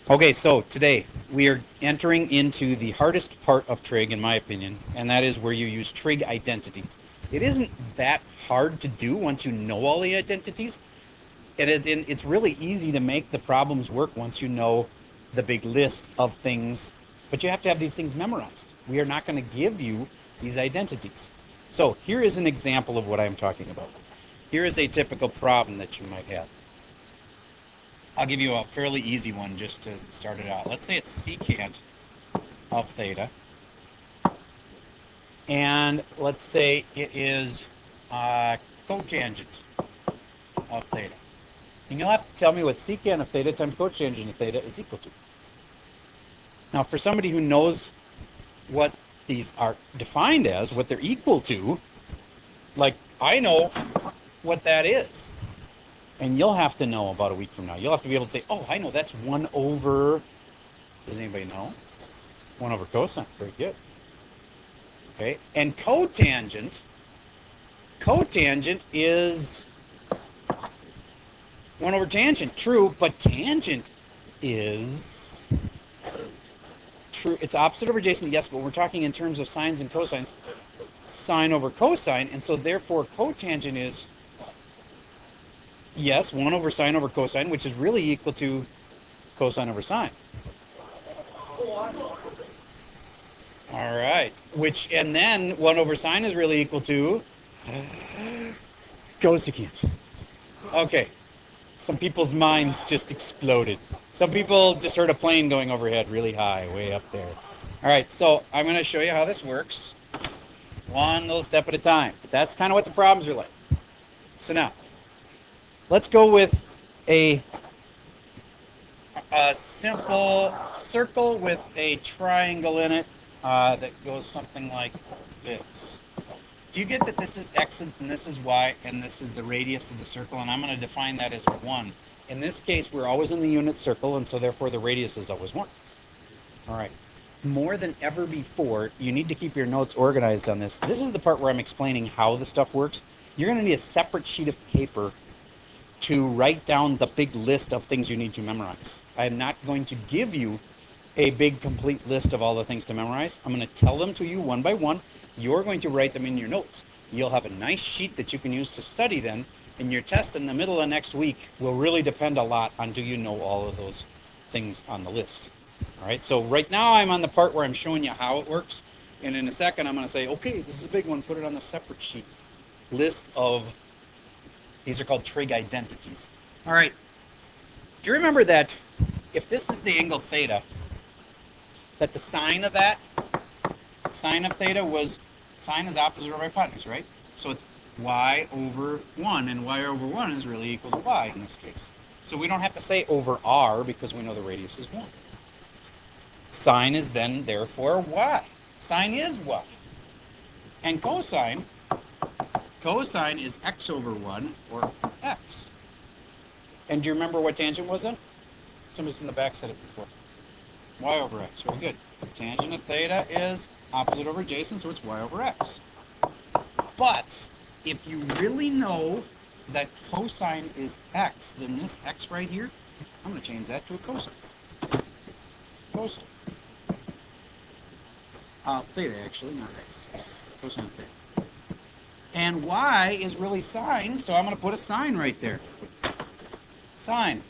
Okay, so today we are entering into the hardest part of trig, in my opinion, and that is where you use trig identities. It isn't that hard to do once you know all the identities. It's really easy to make the problems work once you know the big list of things, but you have to have these things memorized. We are not going to give you these identities. So here is an example of what I'm talking about. Here is a typical problem that you might have. I'll give you a fairly easy one just to start it out. Let's say it's secant of theta. And let's say it is cotangent of theta. And you'll have to tell me what secant of theta times cotangent of theta is equal to. Now, for somebody who knows what these are defined as, what they're equal to, like I know what that is. And you'll have to know about a week from now. You'll have to be able to say, oh, I know that's 1 over, does anybody know? 1 over cosine, very good. Okay, and cotangent is 1 over tangent, true, but tangent is true. It's opposite over adjacent, yes, but we're talking in terms of sines and cosines. Sine over cosine, and so therefore cotangent is, yes, 1 over sine over cosine, which is really equal to cosine over sine. All right, and then 1 over sine is really equal to cosecant. Okay, some people's minds just exploded. Some people just heard a plane going overhead really high, way up there. All right, so I'm going to show you how this works, one little step at a time. That's kind of what the problems are like. So now, let's go with a simple circle with a triangle in it that goes something like this. Do you get that this is x and this is y and this is the radius of the circle? And I'm going to define that as 1. In this case, we're always in the unit circle, and so therefore the radius is always 1. All right. More than ever before, you need to keep your notes organized on this. This is the part where I'm explaining how the stuff works. You're going to need a separate sheet of paper to write down the big list of things you need to memorize. I'm not going to give you a big complete list of all the things to memorize. I'm going to tell them to you one by one. You're going to write them in your notes. You'll have a nice sheet that you can use to study then, and your test in the middle of next week will really depend a lot on do you know all of those things on the list. All right, so right now I'm on the part where I'm showing you how it works, and in a second I'm going to say, okay, this is a big one, put it on the separate sheet. List of, these are called trig identities. All right, do you remember that if this is the angle theta, that the sine of that, sine of theta was, sine is opposite over hypotenuse, right? So it's y over 1, and y over 1 is really equal to y in this case. So we don't have to say over r because we know the radius is 1. Sine is then therefore y. Sine is y. And cosine is x over 1 or x. And do you remember what tangent was then? Somebody's in the back said it before. Y over x, very good. Tangent of theta is opposite over adjacent, so it's y over x. But if you really know that cosine is x, then this x right here, I'm going to change that to a cosine. Cosine. Theta, actually, not x. Cosine theta. And y is really sine, so I'm going to put a sine right there. Sine.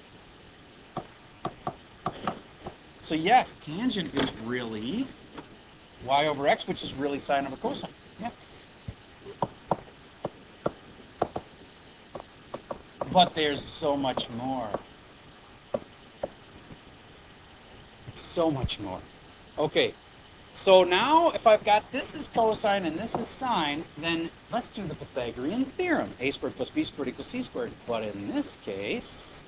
So yes, tangent is really y over x, which is really sine over cosine. Yes. But there's so much more. So much more. Okay, so now if I've got this is cosine and this is sine, then let's do the Pythagorean Theorem. A squared plus b squared equals c squared. But in this case,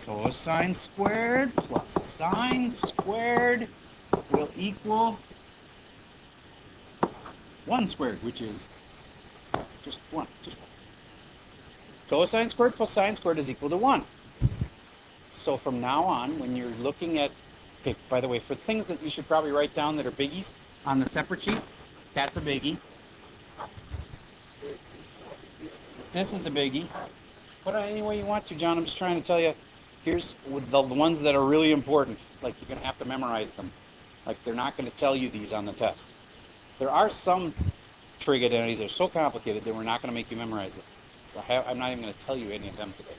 cosine squared plus sine squared will equal 1 squared, which is just 1. Cosine squared plus sine squared is equal to 1. So from now on, when you're looking at, okay, by the way, for things that you should probably write down that are biggies on the separate sheet, that's a biggie. This is a biggie. Put it any way you want to, John. I'm just trying to tell you Here's the ones that are really important. Like, you're going to have to memorize them. Like, they're not going to tell you these on the test. There are some trig identities that are so complicated that we're not going to make you memorize them. I'm not even going to tell you any of them today.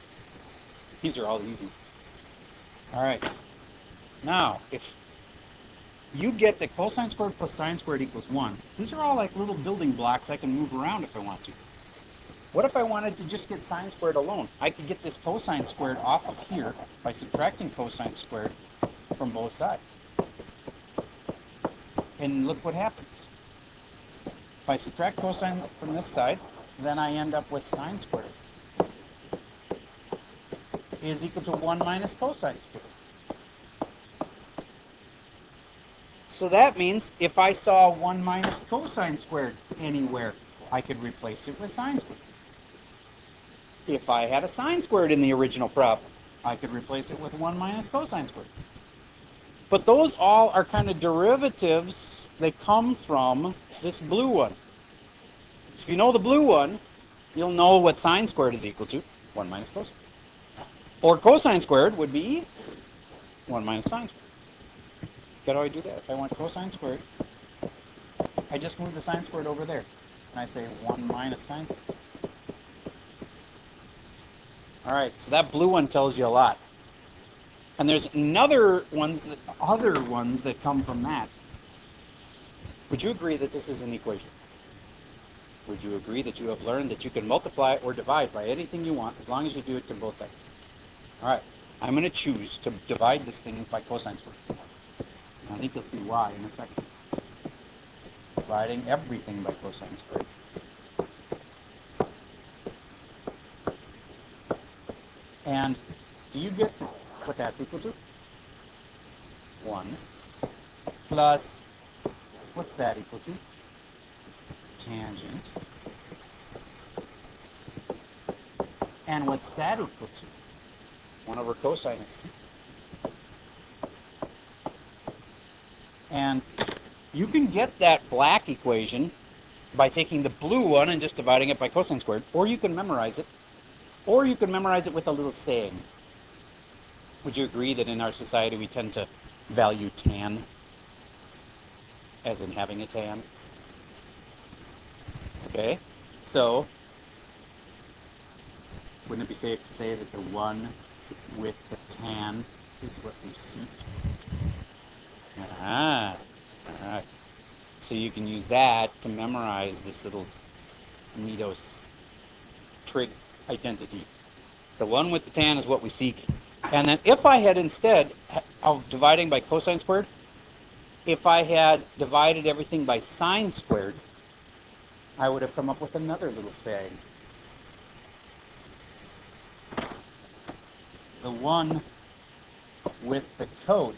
These are all easy. All right. Now, if you get that cosine squared plus sine squared equals 1, these are all like little building blocks I can move around if I want to. What if I wanted to just get sine squared alone? I could get this cosine squared off of here by subtracting cosine squared from both sides. And look what happens. If I subtract cosine from this side, then I end up with sine squared is equal to 1 minus cosine squared. So that means if I saw 1 minus cosine squared anywhere, I could replace it with sine squared. If I had a sine squared in the original problem, I could replace it with 1 minus cosine squared. But those all are kind of derivatives. They come from this blue one. So if you know the blue one, you'll know what sine squared is equal to, 1 minus cosine. Or cosine squared would be 1 minus sine squared. How do I do that? If I want cosine squared, I just move the sine squared over there. And I say 1 minus sine squared. All right, so that blue one tells you a lot. And there's other ones that come from that. Would you agree that this is an equation? Would you agree that you have learned that you can multiply or divide by anything you want as long as you do it to both sides? All right, I'm going to choose to divide this thing by cosine squared. I think you'll see why in a second. Dividing everything by cosine squared. And do you get what that's equal to? 1 plus, what's that equal to? Tangent. And what's that equal to? 1 over cosine is c. And you can get that black equation by taking the blue one and just dividing it by cosine squared, or you can memorize it, or you can memorize it with a little saying. Would you agree that in our society we tend to value tan, as in having a tan? Okay, so wouldn't it be safe to say that the one with the tan is what we seek? All right. So you can use that to memorize this little neato trig identity. The one with the tan is what we seek. And then if I had instead of dividing by cosine squared, if I had divided everything by sine squared, I would have come up with another little saying. The one with the coat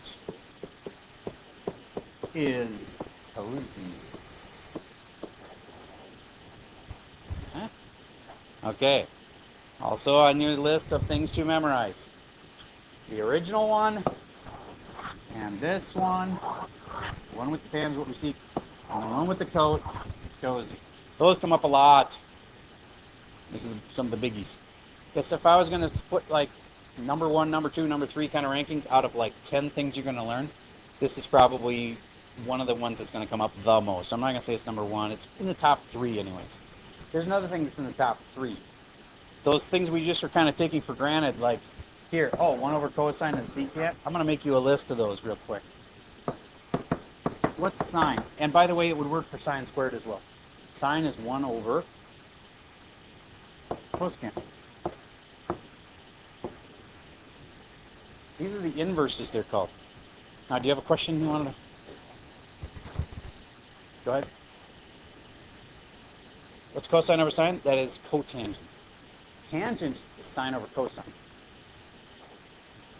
is cozy. Huh? Okay. Also on your list of things to memorize. The original one, and this one. The one with the tan is what we seek, and the one with the coat is cozy. Those come up a lot. This is some of the biggies. Guess if I was going to put like number 1, number 2, number 3 kind of rankings out of like 10 things you're going to learn, this is probably one of the ones that's going to come up the most. I'm not going to say it's number 1. It's in the top 3 anyways. There's another thing that's in the top 3. Those things we just are kind of taking for granted, like here, 1 over cosine and secant. I'm going to make you a list of those real quick. What's sine? And by the way, it would work for sine squared as well. Sine is 1 over cosecant. These are the inverses, they're called. Now, do you have a question you wanted to? Go ahead. What's cosine over sine? That is cotangent. Tangent is sine over cosine.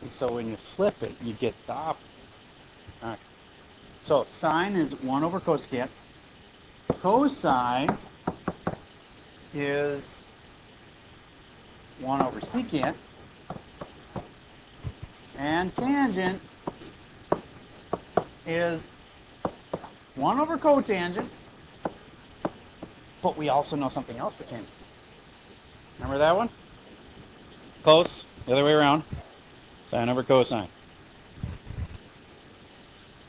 And so when you flip it, you get the opposite. All right. So sine is 1 over cosecant. Cosine is 1 over secant. And tangent is 1 over cotangent. But we also know something else for tangent. Remember that one? Close. The other way around. Sine over cosine.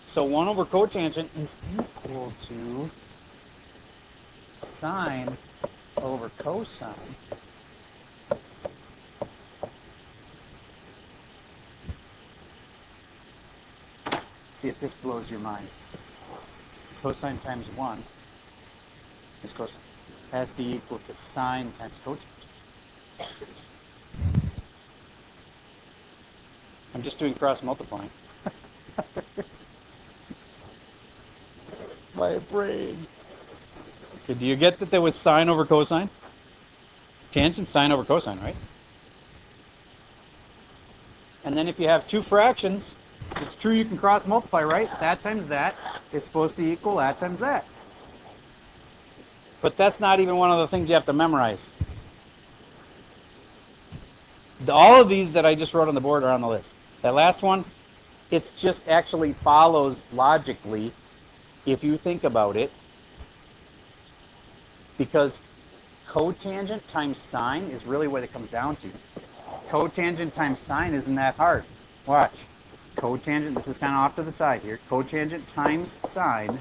So 1 over cotangent is equal to sine over cosine. See if this blows your mind. Cosine times 1 is cosine. Has to equal to sine times cotangent. I'm just doing cross multiplying. My brain. Okay, do you get that there was sine over cosine? Tangent sine over cosine, right? And then if you have two fractions, it's true you can cross multiply, right? That times that is supposed to equal that times that. But that's not even one of the things you have to memorize. All of these that I just wrote on the board are on the list. That last one, it just actually follows logically if you think about it, because cotangent times sine is really what it comes down to. Cotangent times sine isn't that hard. Watch. Cotangent, this is kind of off to the side here. Cotangent times sine.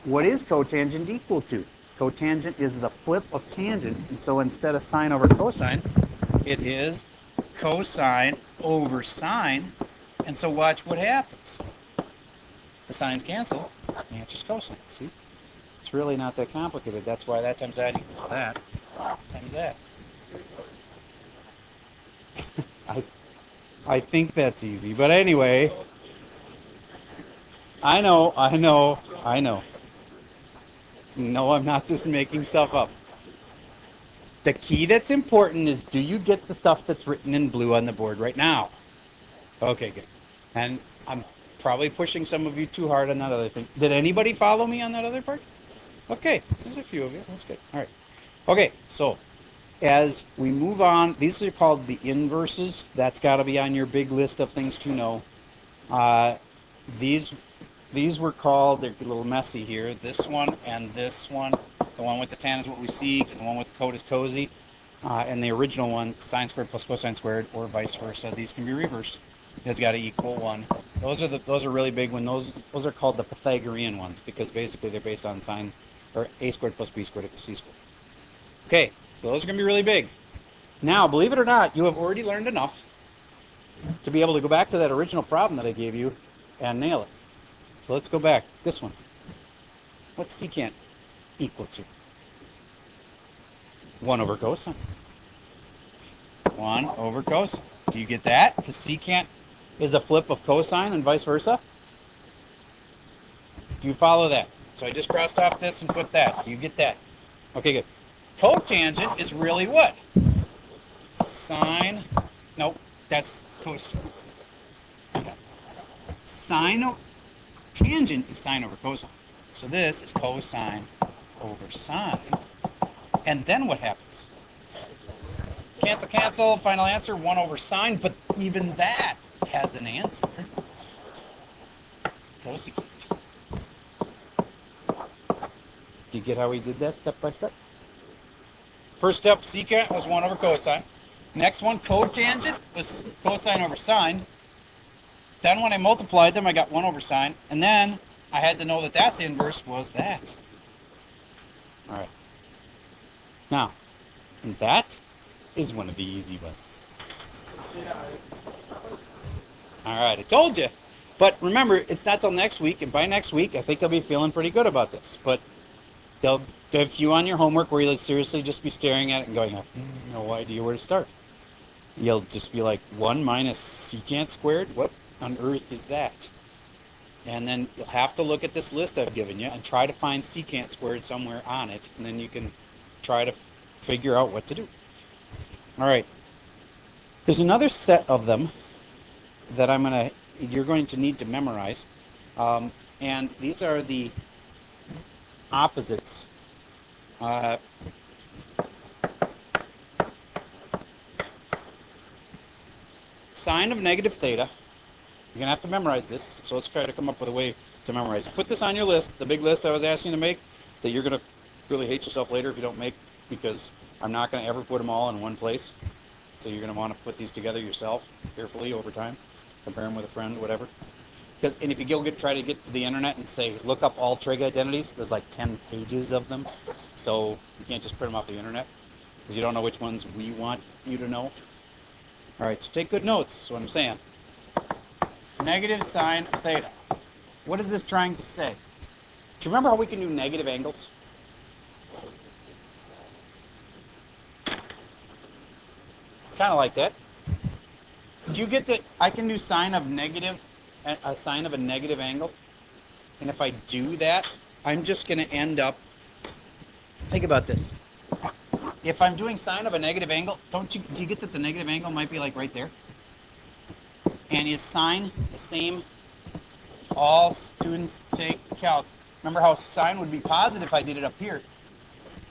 What is cotangent equal to? Cotangent is the flip of tangent, and so instead of sine over cosine, it is cosine over sine, and so watch what happens. The sines cancel, the answer is cosine. See? It's really not that complicated. That's why that times that equals that times that. I think that's easy, but anyway, I know. No, I'm not just making stuff up. The key that's important is, do you get the stuff that's written in blue on the board right now? Okay, good. And I'm probably pushing some of you too hard on that other thing. Did anybody follow me on that other part? Okay, there's a few of you. That's good. All right. Okay, so as we move on, these are called the inverses. That's got to be on your big list of things to know. These were called, they're a little messy here, this one and this one. The one with the tan is what we seek, and the one with the cot is cozy. And the original one, sine squared plus cosine squared, or vice versa. These can be reversed. It's got to equal 1. Those are really big when those are called the Pythagorean ones, because basically they're based on sine, or a squared plus b squared equals c squared. Okay, so those are going to be really big. Now, believe it or not, you have already learned enough to be able to go back to that original problem that I gave you and nail it. So let's go back. This one. What's secant equal to? 1 over cosine. 1 over cosine. Do you get that? Because secant is a flip of cosine and vice versa. Do you follow that? So I just crossed off this and put that. Do you get that? Okay, good. Cotangent is really what? Sine. Nope, that's cosine. Sine. Tangent is sine over cosine. So this is cosine over sine. And then what happens? Cancel, cancel. Final answer, 1 over sine. But even that has an answer. Cosecant. Do you get how we did that step by step? First step, secant was 1 over cosine. Next one, cotangent was cosine over sine. Then when I multiplied them, I got 1 over sine. And then I had to know that that's inverse was that. All right. Now, and that is one of the easy ones. All right, I told you. But remember, it's not till next week. And by next week, I think I'll be feeling pretty good about this. But there'll be a few on your homework where you'll seriously just be staring at it and going, I have no idea where to start. You'll just be like, 1 minus secant squared? What on earth is that? And then you'll have to look at this list I've given you and try to find secant squared somewhere on it, and then you can try to figure out what to do. All right. There's another set of them that you're going to need to memorize, and these are the opposites. Sine of negative theta. You're going to have to memorize this, so let's try to come up with a way to memorize it. Put this on your list, the big list I was asking you to make, that you're going to really hate yourself later if you don't make, because I'm not going to ever put them all in one place. So you're going to want to put these together yourself carefully over time, compare them with a friend, whatever. And if you try to get to the internet and say, look up all trig identities, there's like 10 pages of them. So you can't just print them off the internet because you don't know which ones we want you to know. All right, so take good notes, is what I'm saying. Negative sine of theta. What is this trying to say? Do you remember how we can do negative angles? Kind of like that. Do you get that I can do sine of a sine of a negative angle? And if I do that, I'm just going to end up, think about this. If I'm doing sine of a negative angle, do you get that the negative angle might be like right there? And is sine the same? All students take calc. Remember how sine would be positive if I did it up here,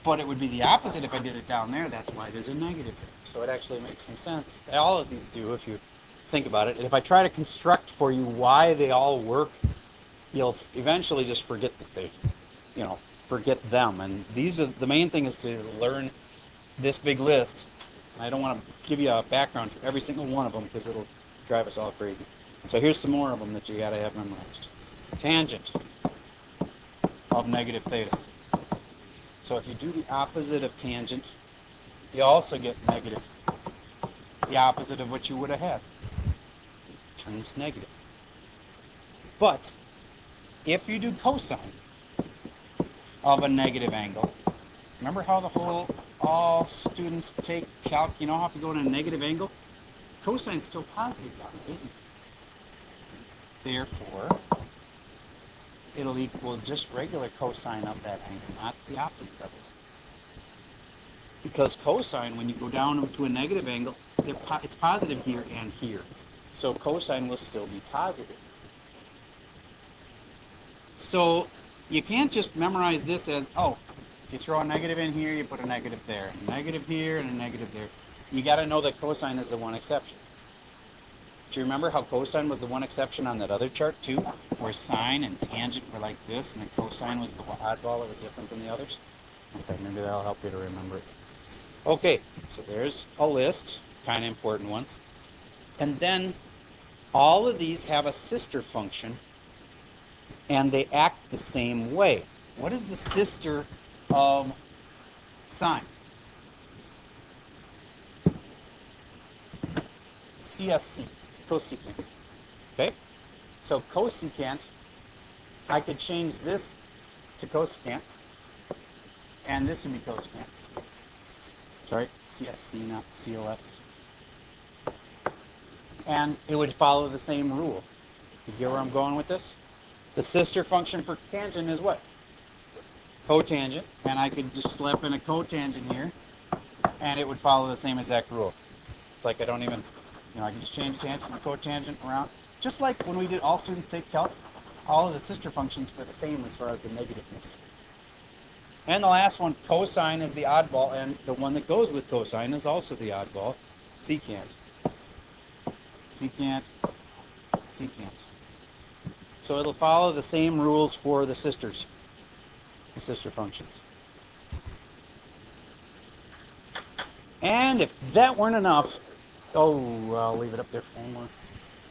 but it would be the opposite if I did it down there. That's why there's a negative there. So it actually makes some sense. All of these do if you think about it. And if I try to construct for you why they all work, you'll eventually just forget that they, forget them. And the main thing is to learn this big list. I don't want to give you a background for every single one of them because it'll drive us all crazy. So here's some more of them that you got to have memorized. Tangent of negative theta. So if you do the opposite of tangent, you also get negative. The opposite of what you would have had. Turns negative. But if you do cosine of a negative angle, remember how all students take calc, you know how if you go in a negative angle? Cosine's still positive, isn't it? Therefore, it'll equal just regular cosine of that angle, not the opposite of it. Because cosine, when you go down to a negative angle, it's positive here and here. So cosine will still be positive. So you can't just memorize this as, if you throw a negative in here, you put a negative there, a negative here, and a negative there. You got to know that cosine is the one exception. Do you remember how cosine was the one exception on that other chart too, where sine and tangent were like this, and then cosine was the oddball that was different than the others? Okay, maybe that'll help you to remember it. Okay, so there's a list, kind of important ones. And then all of these have a sister function, and they act the same way. What is the sister of sine? CSC. Cosecant. Okay? So cosecant, I could change this to cosecant, and this would be cosecant. Sorry, CSC, not COS. And it would follow the same rule. You get where I'm going with this? The sister function for tangent is what? Cotangent. And I could just slap in a cotangent here, and it would follow the same exact rule. It's like I don't even... I can just change tangent and cotangent around. Just like when we did all students take calc, all of the sister functions were the same as far as the negativeness. And the last one, cosine, is the oddball, and the one that goes with cosine is also the oddball, secant. Secant, secant. So it'll follow the same rules for the sisters, the sister functions. And if that weren't enough, I'll leave it up there for one more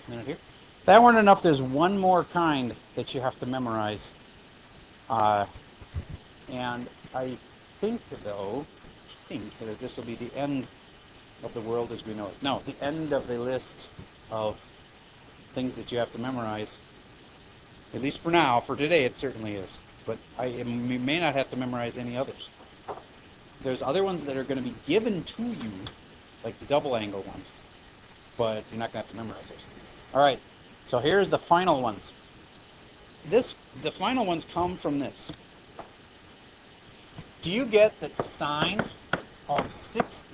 minute here. If that weren't enough, there's one more kind that you have to memorize. And I think, though, that this will be the end of the world as we know it. No, the end of the list of things that you have to memorize. At least for now, for today, it certainly is. But you may not have to memorize any others. There's other ones that are going to be given to you, like the double angle ones, but you're not going to have to memorize those. All right, so here's the final ones. The final ones come from this. Do you get that sine of 60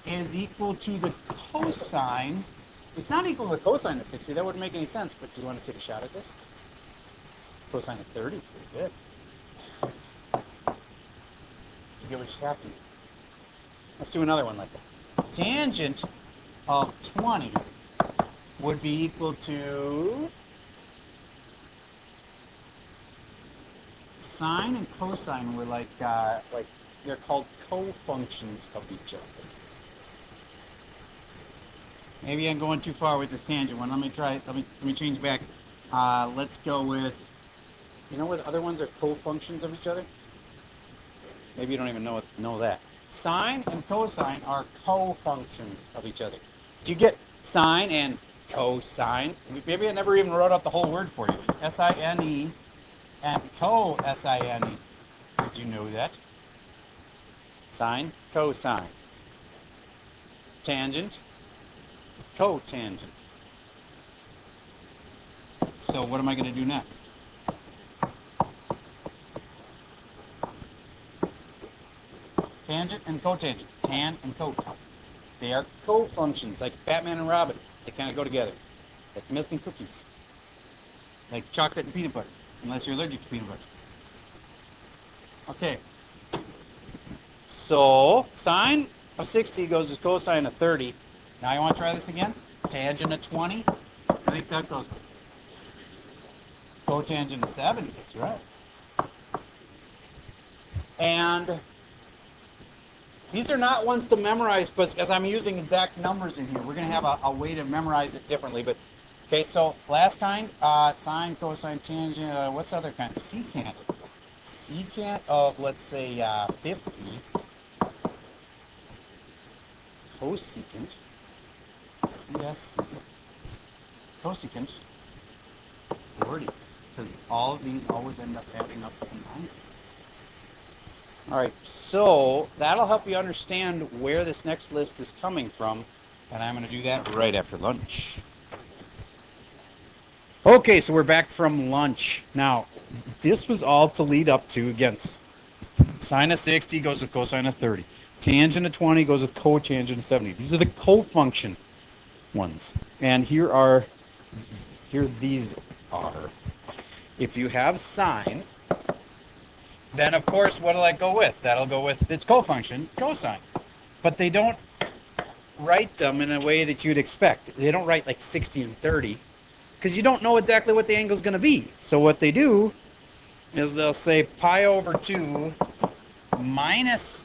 is equal to the cosine? It's not equal to the cosine of 60. That wouldn't make any sense, but do you want to take a shot at this? Cosine of 30, pretty good. You get what just happened. Let's do another one like that. Tangent of 20 would be equal to sine and cosine were like they're called co-functions of each other. Maybe I'm going too far with this tangent one. Let me try. Let me change back. Let's go with. You know what other ones are co-functions of each other? Maybe you don't even know that. Sine and cosine are co-functions of each other. Do you get sine and cosine? Maybe I never even wrote out the whole word for you. It's S-I-N-E and co-S-I-N-E. Did you know that? Sine, cosine. Tangent, cotangent. So what am I going to do next? Tangent and cotangent. Tan and cot. They are co-functions, like Batman and Robin. They kind of go together. Like milk and cookies. Like chocolate and peanut butter. Unless you're allergic to peanut butter. Okay. So, sine of 60 goes with cosine of 30. Now you want to try this again? Tangent of 20. I think that goes with cotangent of 70. That's right. And these are not ones to memorize, but as I'm using exact numbers in here, we're going to have a way to memorize it differently. But okay, so last kind, sine, cosine, tangent, what's the other kind? Secant. Secant of, let's say, 50. Cosecant. CS. Cosecant. 40. Because all of these always end up adding up to 90. All right, so that'll help you understand where this next list is coming from, and I'm going to do that right after lunch. Okay, so we're back from lunch. Now, this was all to lead up to, again, sine of 60 goes with cosine of 30. Tangent of 20 goes with cotangent of 70. These are the cofunction ones. And here these are. If you have sine, then of course, what'll that go with? That'll go with its cofunction, cosine. But they don't write them in a way that you'd expect. They don't write like 60 and 30, because you don't know exactly what the angle's going to be. So what they do is they'll say pi over 2 minus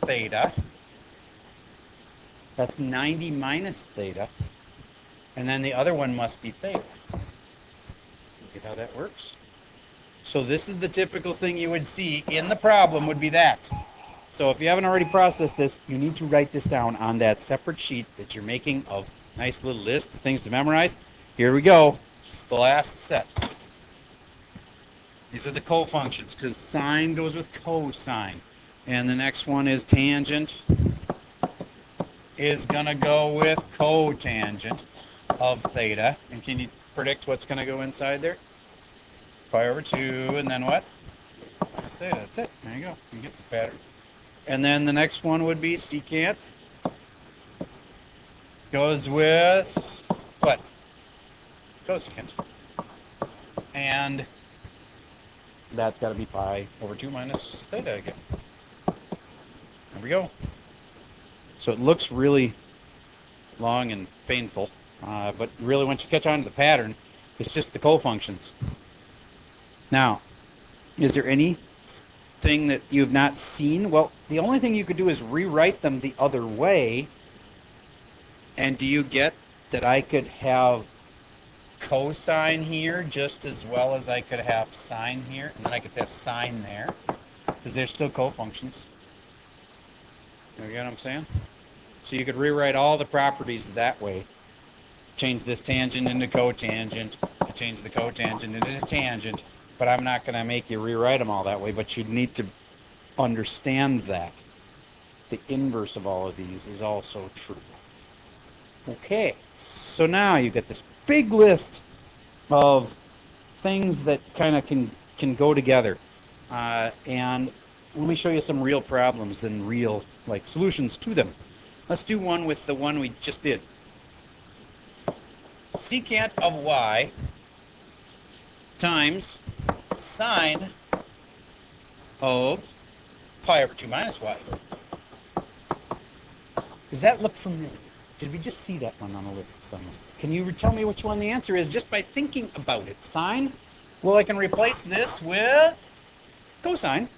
theta. That's 90 minus theta. And then the other one must be theta. Get how that works? So this is the typical thing you would see in the problem would be that. So if you haven't already processed this, you need to write this down on that separate sheet that you're making of nice little list of things to memorize. Here we go. It's the last set. These are the cofunctions because sine goes with cosine. And the next one is tangent is going to go with cotangent of theta. And can you predict what's going to go inside there? Pi over 2, and then what? Minus theta. That's it. There you go. You get the pattern. And then the next one would be secant. Goes with what? Cosecant. And that's got to be pi over 2 minus theta again. There we go. So it looks really long and painful, but really once you catch on to the pattern, it's just the cofunctions. Now, is there anything that you've not seen? Well, the only thing you could do is rewrite them the other way. And do you get that I could have cosine here just as well as I could have sine here? And then I could have sine there, because they're still cofunctions. You get what I'm saying? So you could rewrite all the properties that way. Change this tangent into cotangent. Change the cotangent into tangent. But I'm not going to make you rewrite them all that way, but you need to understand that the inverse of all of these is also true. Okay, so now you get this big list of things that kind of can go together. And let me show you some real problems and real solutions to them. Let's do one with the one we just did. Secant of y times sine of pi over 2 minus y. Does that look familiar? Did we just see that one on the list somewhere? Can you tell me which one the answer is just by thinking about it? Sine? Well, I can replace this with cosine,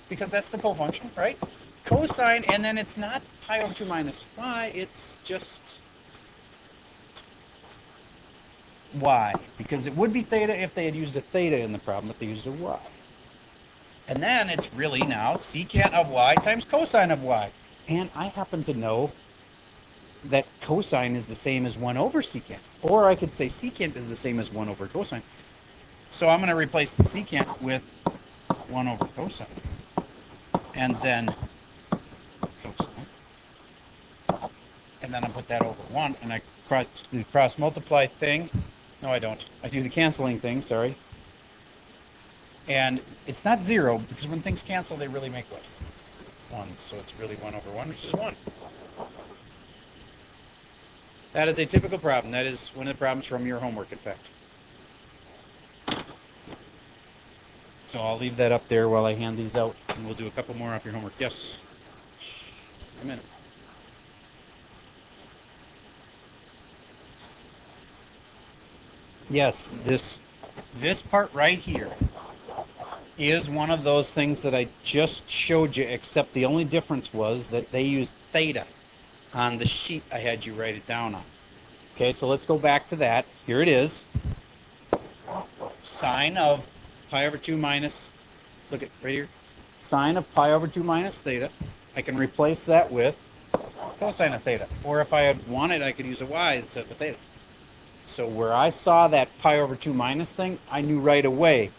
because that's the cofunction, right? Cosine, and then it's not pi over 2 minus y, it's just y, because it would be theta if they had used a theta in the problem, but they used a y. And then it's really now secant of y times cosine of y. And I happen to know that cosine is the same as 1 over secant. Or I could say secant is the same as 1 over cosine. So I'm going to replace the secant with 1 over cosine. And then cosine. And then I put that over 1, and I cross multiply thing. No, I don't. I do the canceling thing, sorry. And it's not 0, because when things cancel, they really make what? 1. So it's really 1 over 1, which is 1. That is a typical problem. That is one of the problems from your homework, in fact. So I'll leave that up there while I hand these out, and we'll do a couple more off your homework. Yes? A minute. Yes, this part right here is one of those things that I just showed you, except the only difference was that they used theta on the sheet I had you write it down on. Okay, so let's go back to that. Here it is. Sine of pi over 2 minus, look at right here, sine of pi over 2 minus theta. I can replace that with cosine of theta. Or if I had wanted, I could use a y instead of a theta. So where I saw that pi over 2 minus thing, I knew right away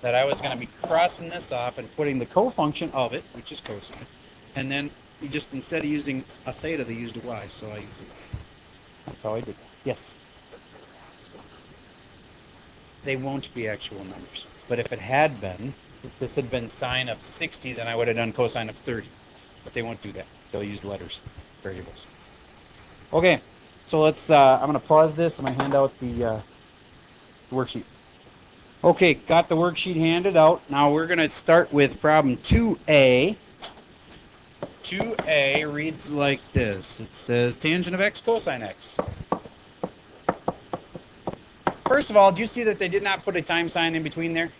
that I was going to be crossing this off and putting the cofunction of it, which is cosine. And then you just, instead of using a theta, they used a y, so I used a y. That's how I did that. Yes? They won't be actual numbers. But if it had been, if this had been sine of 60, then I would have done cosine of 30. But they won't do that. They'll use letters, variables. Okay, so let's, I'm going to pause this. I'm going to hand out the worksheet. Okay, got the worksheet handed out. Now we're going to start with problem 2a. 2a reads like this. It says tangent of x cosine x. First of all, do you see that they did not put a time sign in between there?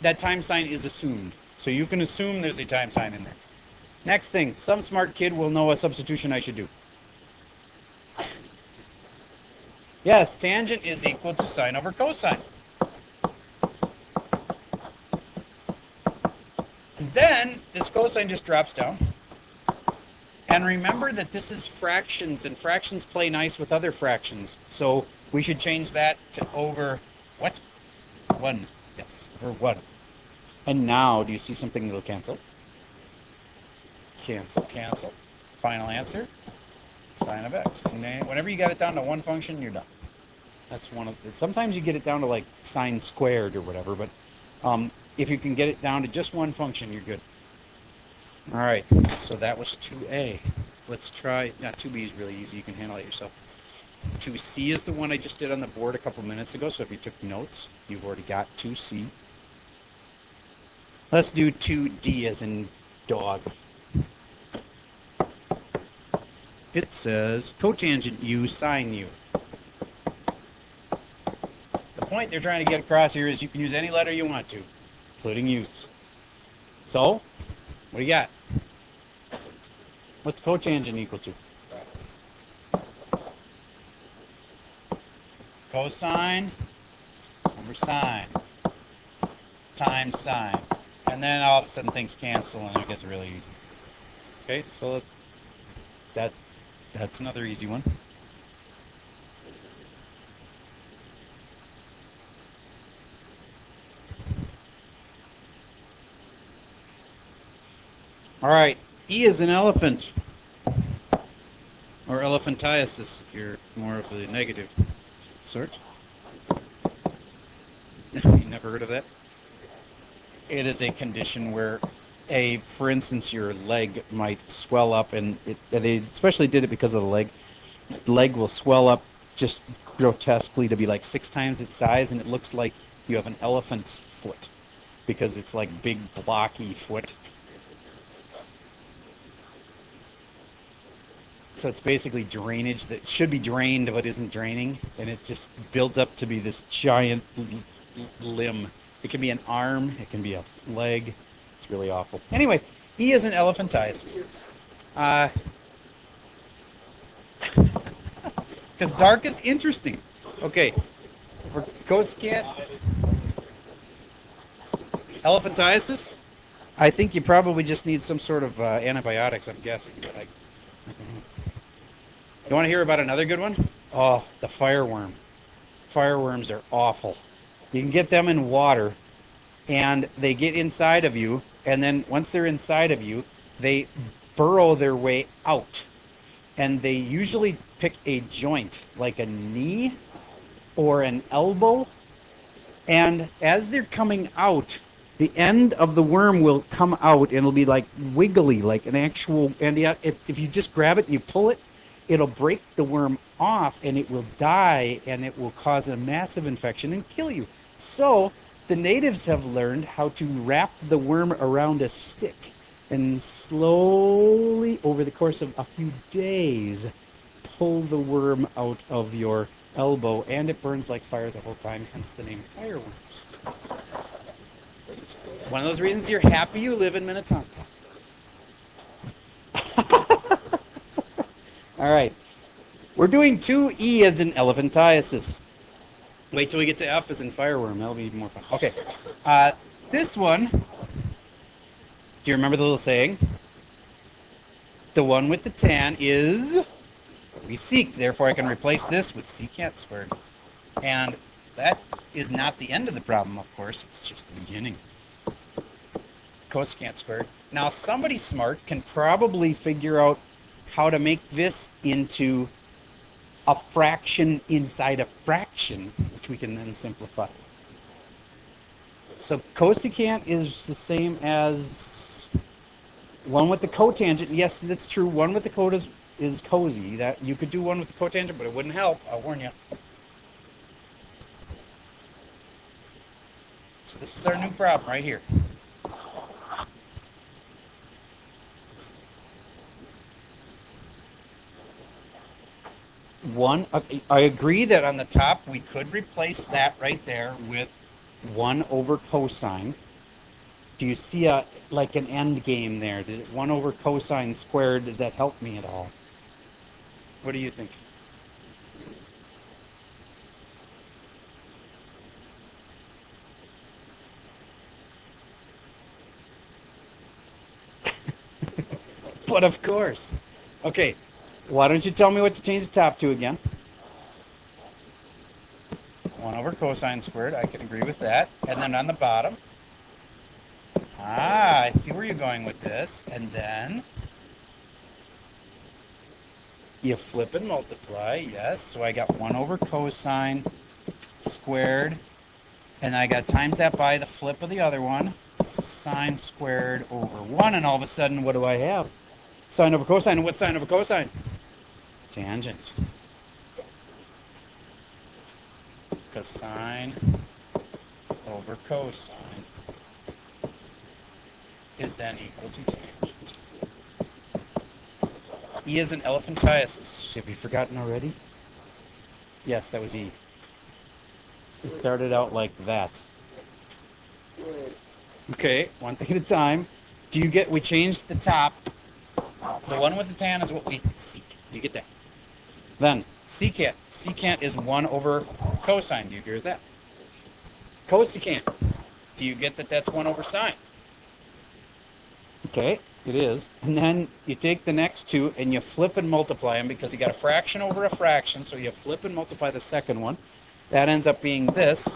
That time sign is assumed. So you can assume there's a time sign in there. Next thing, some smart kid will know a substitution I should do. Yes, tangent is equal to sine over cosine. And then this cosine just drops down. And remember that this is fractions, and fractions play nice with other fractions. So we should change that to over, what? 1. Yes, over 1. And now, do you see something that'll cancel? Cancel, cancel. Final answer, sine of x. And then whenever you got it down to one function, you're done. That's one of the, sometimes you get it down to like sine squared or whatever, but if you can get it down to just one function, you're good. All right, so that was 2a. Let's try, 2b is really easy. You can handle it yourself. 2c is the one I just did on the board a couple minutes ago, so if you took notes, you've already got 2c. Let's do 2d as in dog. It says cotangent u sine u. The point they're trying to get across here is you can use any letter you want to, including u's. So, what do you got? What's cotangent equal to? Cosine over sine times sine. And then all of a sudden things cancel and it gets really easy. Okay, so that's another easy one. All right, E is an elephant, or elephantiasis if you're more of the negative sort. You never heard of that? It is a condition where for instance, your leg might swell up, and they especially did it because of the leg. The leg will swell up just grotesquely to be like 6 times its size, and it looks like you have an elephant's foot because it's like big blocky foot. So it's basically drainage that should be drained but isn't draining, and it just builds up to be this giant limb. It can be an arm, it can be a leg. It's really awful. Anyway, E is an elephantiasis. Because dark is interesting. Okay, for cosecant elephantiasis, I think you probably just need some sort of antibiotics, I'm guessing. Like, you want to hear about another good one? Oh, the fireworm. Fireworms are awful. You can get them in water, and they get inside of you, and then once they're inside of you, they burrow their way out. And they usually pick a joint, like a knee or an elbow. And as they're coming out, the end of the worm will come out and it'll be like wiggly, like an actual. And yet, if you just grab it and you pull it, it'll break the worm off and it will die and it will cause a massive infection and kill you. So the natives have learned how to wrap the worm around a stick and slowly, over the course of a few days, pull the worm out of your elbow, and it burns like fire the whole time, hence the name fireworms. One of those reasons you're happy you live in Minnetonka. All right. We're doing 2E as in elephantiasis. Wait till we get to F as in fireworm. That'll be even more fun. Okay. This one, do you remember the little saying? The one with the tan is we seek. Therefore, I can replace this with secant squared. And that is not the end of the problem, of course. It's just the beginning. Cosecant squared. Now, somebody smart can probably figure out how to make this into a fraction inside a fraction, which we can then simplify. So cosecant is the same as 1 with the cotangent. Yes, that's true. 1 with the cot is cozy. That you could do 1 with the cotangent, but it wouldn't help. I'll warn you. So this is our new problem right here. I agree that on the top we could replace that right there with 1 over cosine. Do you see like an end game there? 1 over cosine squared, does that help me at all? What do you think? But of course. Okay, why don't you tell me what to change the top to again? 1 over cosine squared, I can agree with that. And then on the bottom, I see where you're going with this. And then you flip and multiply, yes. So I got 1 over cosine squared, and I got times that by the flip of the other one, sine squared over 1, and all of a sudden, what do I have? Sine over cosine, and what's sine over cosine? Tangent. Because sine over cosine is then equal to tangent. E is an elephantiasis. Have you forgotten already? Yes, that was E. It started out like that. Okay, one thing at a time. Do you get, we changed the top. The 1 with the tan is what we seek. Do you get that? Then, secant. Secant is 1 over cosine. Do you agree with that? Cosecant. Do you get that that's 1 over sine? Okay, it is. And then you take the next two and you flip and multiply them because you got a fraction over a fraction, so you flip and multiply the second one. That ends up being this,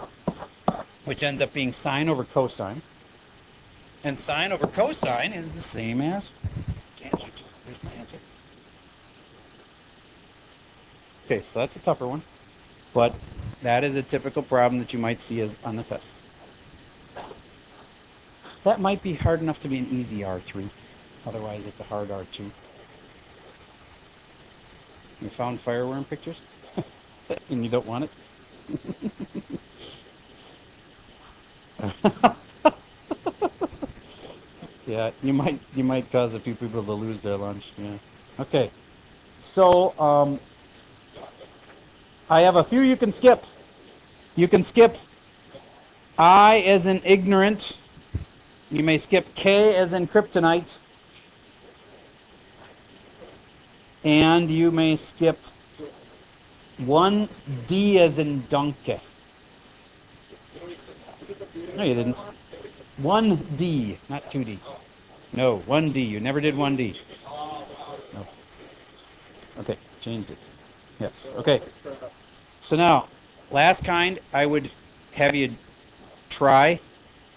which ends up being sine over cosine. And sine over cosine is the same as tangent. There's my answer. Okay, so that's a tougher one. But that is a typical problem that you might see as on the test. That might be hard enough to be an easy R3. Otherwise, it's a hard R2. You found fireworm pictures? And you don't want it? Yeah, you might cause a few people to lose their lunch. Yeah. Okay. So I have a few you can skip. You can skip I as in ignorant. You may skip K as in kryptonite. And you may skip 1D as in donkey. No, you didn't. 1D, not 2D. No, 1D. You never did 1D. No. Okay, changed it. Yes. Okay. So now, last kind I would have you try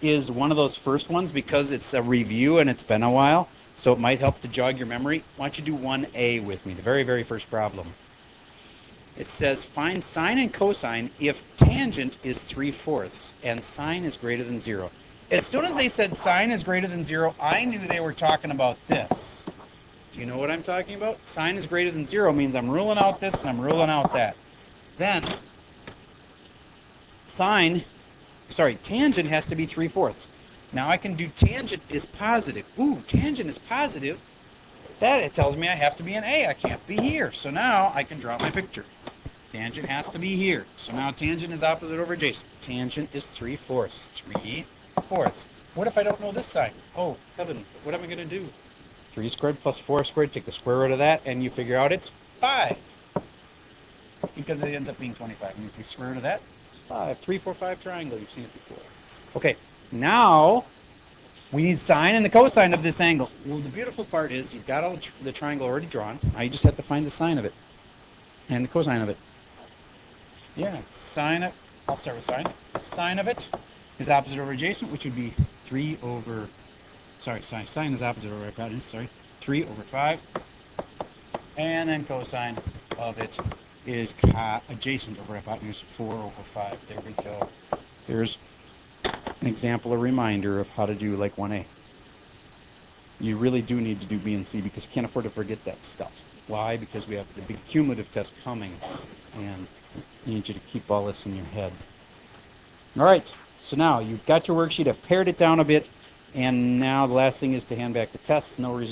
is one of those first ones because it's a review and it's been a while, so it might help to jog your memory. Why don't you do 1A with me, the very, very first problem. It says find sine and cosine if tangent is 3/4 and sine is greater than 0. As soon as they said sine is greater than 0, I knew they were talking about this. Do you know what I'm talking about? Sine is greater than 0 means I'm ruling out this and I'm ruling out that. Then, tangent has to be 3/4. Now I can do tangent is positive. Ooh, tangent is positive. That it tells me I have to be in A. I can't be here. So now I can draw my picture. Tangent has to be here. So now tangent is opposite over adjacent. Tangent is 3/4. 3/4. What if I don't know this side? Oh, heaven, what am I going to do? 3 squared plus 4 squared, take the square root of that, and you figure out it's 5. Because it ends up being 25. And you take the square root of that, it's 5. 3, 4, 5 triangle. You've seen it before. Okay, now we need sine and the cosine of this angle. Well, the beautiful part is you've got all the triangle already drawn. Now you just have to find the sine of it and the cosine of it. Yeah, sine of, I'll start with sine. Sine of it is opposite over adjacent, which would be 3 over, sine is opposite over hypotenuse, 3 over 5. And then cosine of it is adjacent over hypotenuse, 4 over 5. There we go. There's an example, a reminder of how to do like 1A. You really do need to do B and C because you can't afford to forget that stuff. Why? Because we have the big cumulative test coming, and I need you to keep all this in your head. All right, so now you've got your worksheet. I've pared it down a bit, and now the last thing is to hand back the tests. No reason